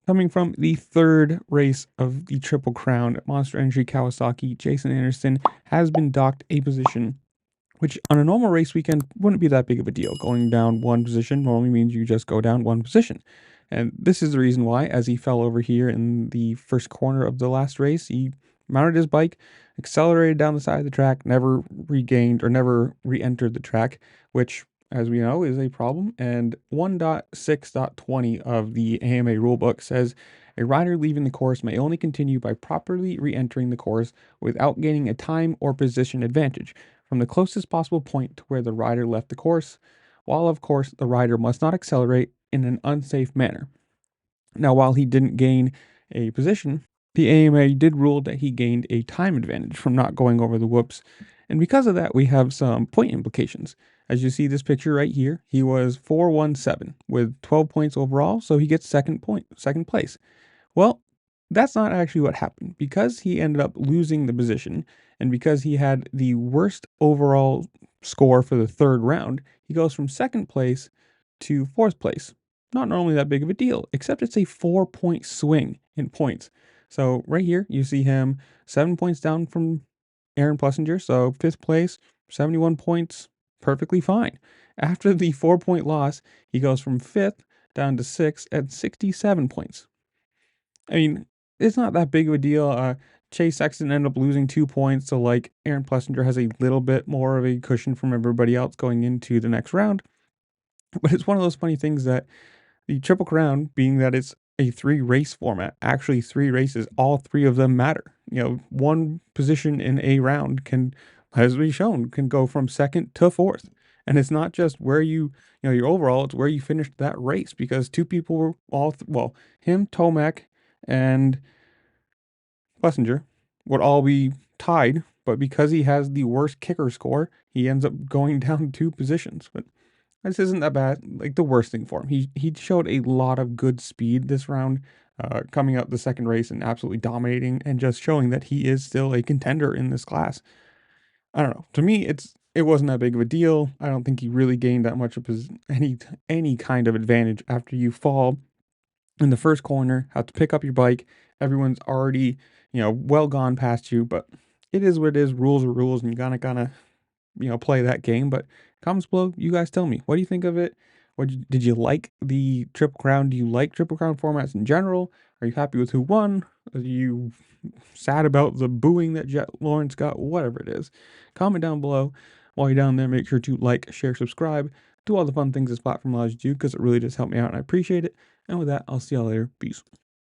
Coming from the third race of the Triple Crown, Monster Energy Kawasaki, Jason Anderson has been docked a position, which on a normal race weekend wouldn't be that big of a deal. Going down one position normally means you just go down one position. And this is the reason why, as he fell over here in the first corner of the last race, he mounted his bike, accelerated down the side of the track, never regained or never re-entered the track, which, as we know, is a problem. And 1.6.20 of the AMA rulebook says a rider leaving the course may only continue by properly re-entering the course without gaining a time or position advantage from the closest possible point to where the rider left the course, while of course the rider must not accelerate in an unsafe manner. Now, while he didn't gain a position, the AMA did rule that he gained a time advantage from not going over the whoops. And because of that, we have some point implications. As you see this picture right here, he was 417 with 12 points overall, so he gets second place. Well, that's not actually what happened. Because he ended up losing the position, and because he had the worst overall score for the third round, he goes from second place to fourth place. Not normally that big of a deal, except it's a 4-point swing in points. So right here, you see him 7 points down from Aaron Plessinger, so fifth place, 71 points, perfectly fine. After the 4-point loss, he goes from fifth down to sixth at 67 points. I mean, it's not that big of a deal. Chase Sexton ended up losing 2 points, so like Aaron Plessinger has a little bit more of a cushion from everybody else going into the next round. But it's one of those funny things that the Triple Crown, being that it's a 3-race format, actually 3 races, all 3 of them matter. You know, one position in a round can, as we've shown, can go from second to fourth. And it's not just where your overall, it's where you finished that race, because 2 people were him, Tomac, and Plessinger would all be tied, but because he has the worst kicker score, he ends up going down 2 positions. But this isn't that bad, like the worst thing for him. He showed a lot of good speed this round, coming out the second race and absolutely dominating and just showing that he is still a contender in this class. I don't know. To me, it wasn't that big of a deal. I don't think he really gained that much of any kind of advantage after you fall in the first corner, have to pick up your bike. Everyone's already, well gone past you, but it is what it is. Rules are rules, and you gotta play that game. But comments below, you guys tell me, what do you think of it? Did you like the Triple Crown? Do you like Triple Crown formats in general? Are you happy with who won? Are you sad about the booing that Jet Lawrence got? Whatever it is, comment down below. While you're down there, make sure to like, share, subscribe, do all the fun things this platform allows you to do, because it really does help me out and I appreciate it. And with that, I'll see y'all later. Peace.